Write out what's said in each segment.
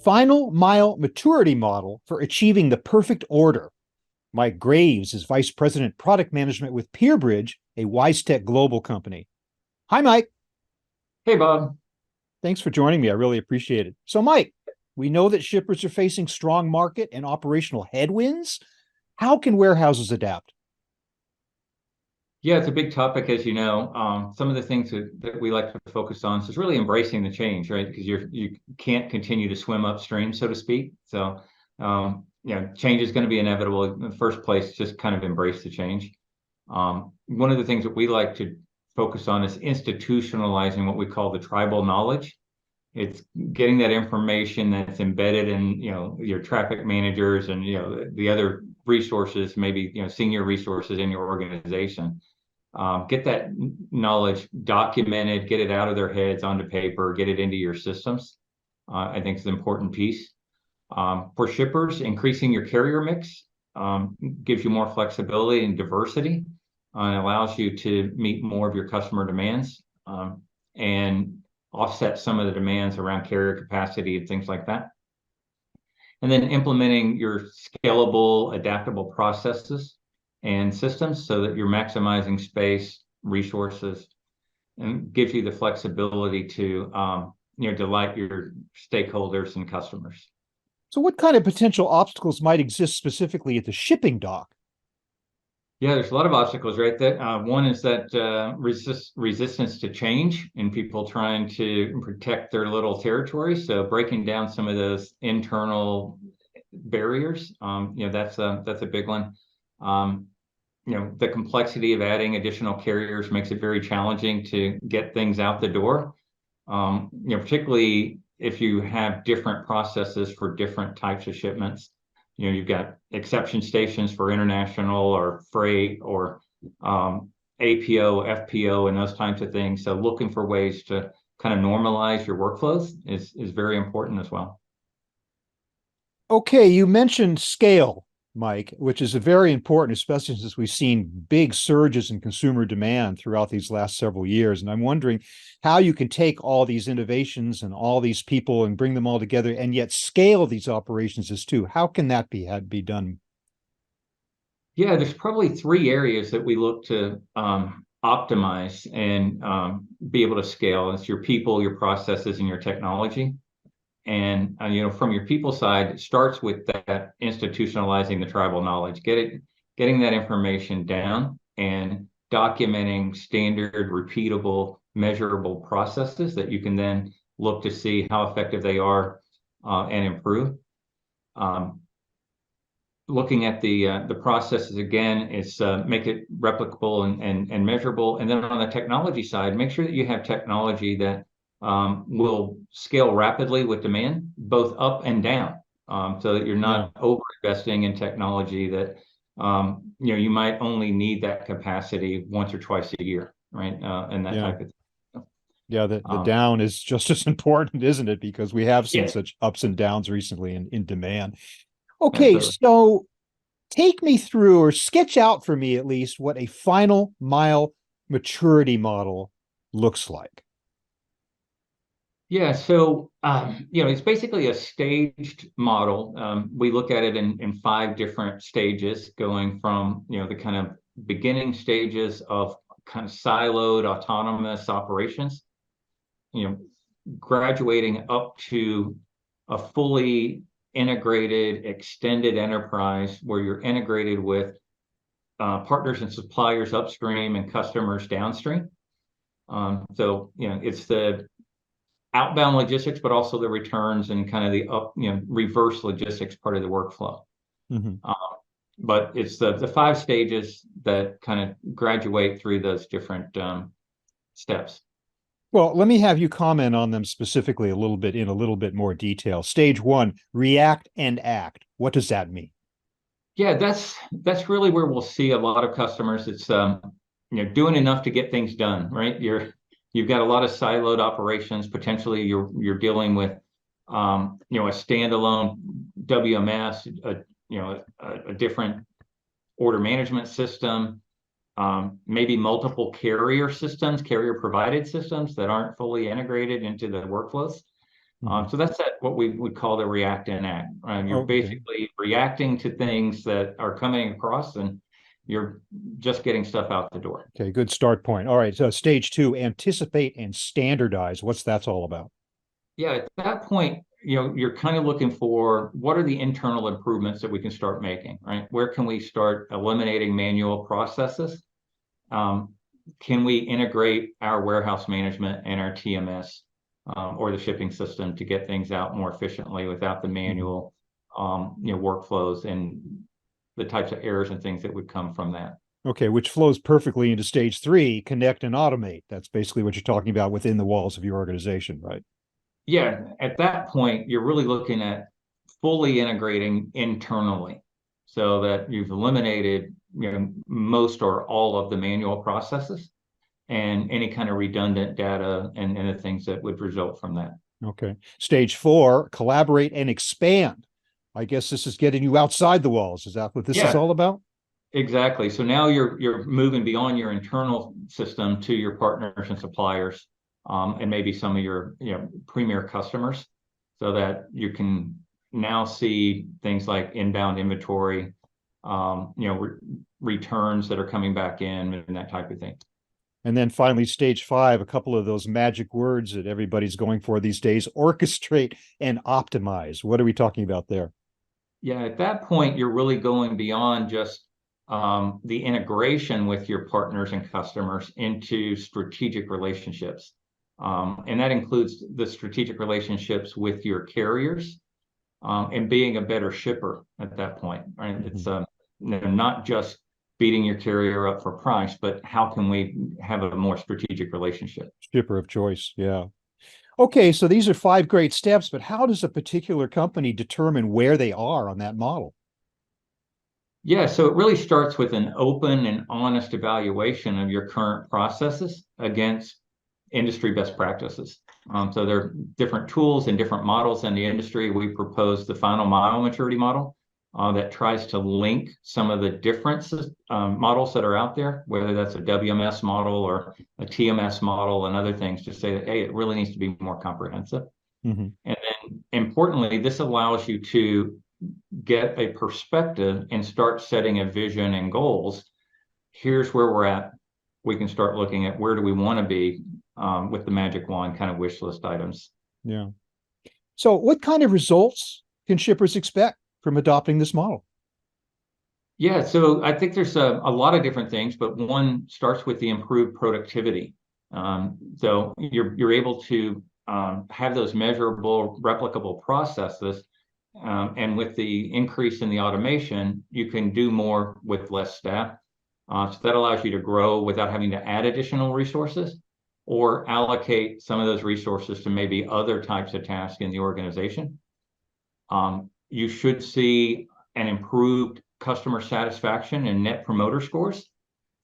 final mile maturity model for achieving the perfect order. Mike Graves is Vice President Product Management with Pierbridge, a WiseTech Global company. Hi, Mike. Hey, Bob. Thanks for joining me. I really appreciate it. So, Mike, we know that shippers are facing strong market and operational headwinds. How can warehouses adapt? Yeah, it's a big topic, as you know. Some of the things that we like to focus on is really embracing the change, right? Because you can't continue to swim upstream, so to speak. So, change is going to be inevitable. In the first place, just kind of embrace the change. One of the things that we like to focus on is institutionalizing what we call the tribal knowledge. It's getting that information that's embedded in, your traffic managers and, the other resources, maybe, senior resources in your organization. Get that knowledge documented, get it out of their heads onto paper, get it into your systems. I think it's an important piece. For shippers, increasing your carrier mix gives you more flexibility and diversity and allows you to meet more of your customer demands and offset some of the demands around carrier capacity and things like that. And then implementing your scalable, adaptable processes and systems so that you're maximizing space, resources, and gives you the flexibility to delight your stakeholders and customers. So, what kind of potential obstacles might exist specifically at the shipping dock? Yeah, there's a lot of obstacles, right? That one is that resistance to change and people trying to protect their little territories. So breaking down some of those internal barriers, that's a big one. The complexity of adding additional carriers makes it very challenging to get things out the door. Particularly if you have different processes for different types of shipments. You've got exception stations for international or freight or APO, FPO, and those types of things. So looking for ways to kind of normalize your workflows is very important as well. Okay, you mentioned scale, Mike, which is very important, especially since we've seen big surges in consumer demand throughout these last several years. And I'm wondering how you can take all these innovations and all these people and bring them all together and yet scale these operations as too. How can that be done? Yeah, there's probably three areas that we look to optimize and be able to scale. It's your people, your processes, and your technology. And from your people side, it starts with that institutionalizing the tribal knowledge, getting that information down and documenting standard, repeatable, measurable processes that you can then look to see how effective they are and improve. Looking at the processes again is make it replicable and measurable. And then on the technology side, make sure that you have technology that will scale rapidly with demand, both up and down, so that you're not over investing in technology that you might only need that capacity once or twice a year, right? And that type of thing. Yeah, the down is just as important, isn't it? Because we have seen Yeah, such ups and downs recently in demand. Okay, absolutely. so take me through or sketch out for me at least what a final mile maturity model looks like. Yeah, so it's basically a staged model. We look at it in five different stages, going from the kind of beginning stages of kind of siloed autonomous operations, graduating up to a fully integrated extended enterprise where you're integrated with partners and suppliers upstream and customers downstream. So it's the outbound logistics, but also the returns and kind of the reverse logistics part of the workflow. Mm-hmm. But it's the five stages that kind of graduate through those different steps. Well, let me have you comment on them specifically a little bit more detail. Stage one, react and act. What does that mean? Yeah, that's really where we'll see a lot of customers. It's doing enough to get things done, right? You've got a lot of siloed operations. Potentially, you're dealing with a standalone WMS, a different order management system, maybe multiple carrier systems, carrier provided systems that aren't fully integrated into the workflows. Mhm. So that's what we would call the react and act. You're Oh, okay. basically reacting to things that are coming across, and you're just getting stuff out the door. Okay, good start point. All right, so stage two, anticipate and standardize. What's that's all about? Yeah, at that point, you're kind of looking for what are the internal improvements that we can start making, right? Where can we start eliminating manual processes? Um, can we integrate our warehouse management and our TMS or the shipping system to get things out more efficiently without the Mhm. manual, workflows and the types of errors and things that would come from that? Okay, which flows perfectly into stage three, connect and automate. That's basically what you're talking about within the walls of your organization, right? Yeah, at that point, you're really looking at fully integrating internally so that you've eliminated, most or all of the manual processes and any kind of redundant data and the things that would result from that. Okay. Stage four, collaborate and expand. I guess this is getting you outside the walls. Is that what this is Yeah, all about? exactly. So now you're moving beyond your internal system to your partners and suppliers, and maybe some of your premier customers, so that you can now see things like inbound inventory, returns that are coming back in, and that type of thing. And then finally, stage five, a couple of those magic words that everybody's going for these days, orchestrate and optimize. What are we talking about there? Yeah, at that point, you're really going beyond just the integration with your partners and customers into strategic relationships. And that includes the strategic relationships with your carriers and being a better shipper at that point, right? It's Mhm. not just beating your carrier up for price, but how can we have a more strategic relationship? Shipper of choice. Yeah. Okay, so these are five great steps, but how does a particular company determine where they are on that model? Yeah, so it really starts with an open and honest evaluation of your current processes against industry best practices. So there are different tools and different models in the industry. We propose the final mile maturity model that tries to link some of the differences models that are out there, whether that's a WMS model or a TMS model and other things, to say that, hey, it really needs to be more comprehensive. Mhm. And then importantly, this allows you to get a perspective and start setting a vision and goals. Here's where we're at. We can start looking at where do we want to be with the magic wand kind of wish list items. Yeah. So, what kind of results can shippers expect from adopting this model? Yeah, so I think there's a lot of different things, but one starts with the improved productivity. So you're able to have those measurable, replicable processes, and with the increase in the automation, you can do more with less staff. So that allows you to grow without having to add additional resources or allocate some of those resources to maybe other types of tasks in the organization. You should see an improved customer satisfaction and net promoter scores.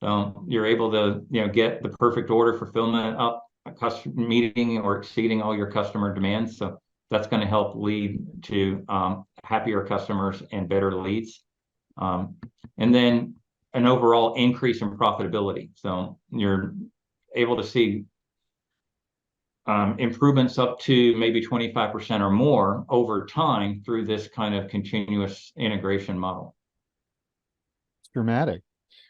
So you're able to, get the perfect order fulfillment up, a customer meeting or exceeding all your customer demands. So that's going to help lead to happier customers and better leads. Um, and then an overall increase in profitability. So you're able to see improvements up to maybe 25% or more over time through this kind of continuous integration model. It's dramatic.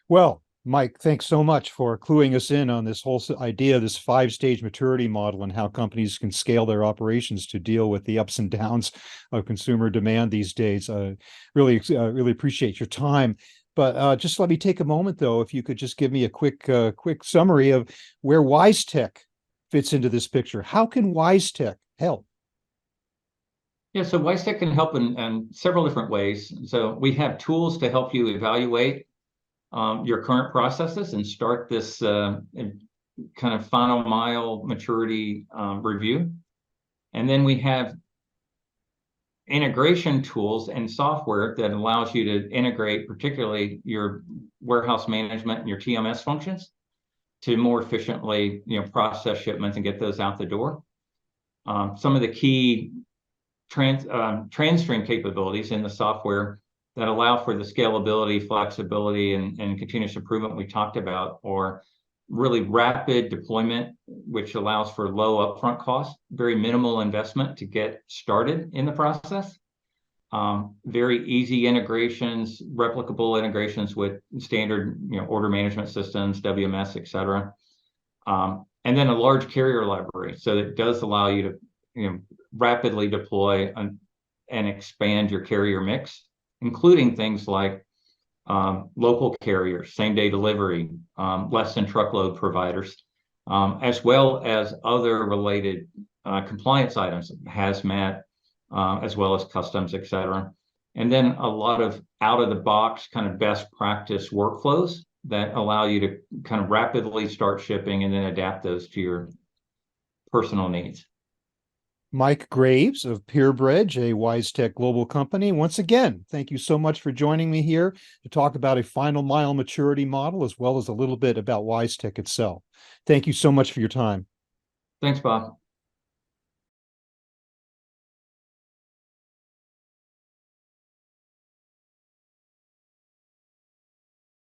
Well, Mike, thanks so much for cluing us in on this whole idea, this five-stage maturity model, and how companies can scale their operations to deal with the ups and downs of consumer demand these days. Really appreciate your time. But just let me take a moment, though, if you could just give me a quick summary of where WiseTech fits into this picture. How can WiseTech help? Yeah, so WiseTech can help in several different ways. So we have tools to help you evaluate your current processes and start this kind of final mile maturity review. And then we have integration tools and software that allows you to integrate particularly your warehouse management and your TMS functions to more efficiently process shipments and get those out the door. Some of the key transstream capabilities in the software that allow for the scalability, flexibility, and continuous improvement we talked about, or really rapid deployment, which allows for low upfront costs, very minimal investment to get started in the process. Very easy integrations, replicable integrations with standard, order management systems, WMS, et cetera. And then a large carrier library. So it does allow you to, rapidly deploy and expand your carrier mix, including things like local carriers, same day delivery, less than truckload providers, as well as other related compliance items, hazmat, as well as customs, et cetera. And then a lot of out of the box kind of best practice workflows that allow you to kind of rapidly start shipping and then adapt those to your personal needs. Mike Graves of Pierbridge, a WiseTech Global company. Once again, thank you so much for joining me here to talk about a final mile maturity model, as well as a little bit about WiseTech itself. Thank you so much for your time. Thanks, Bob.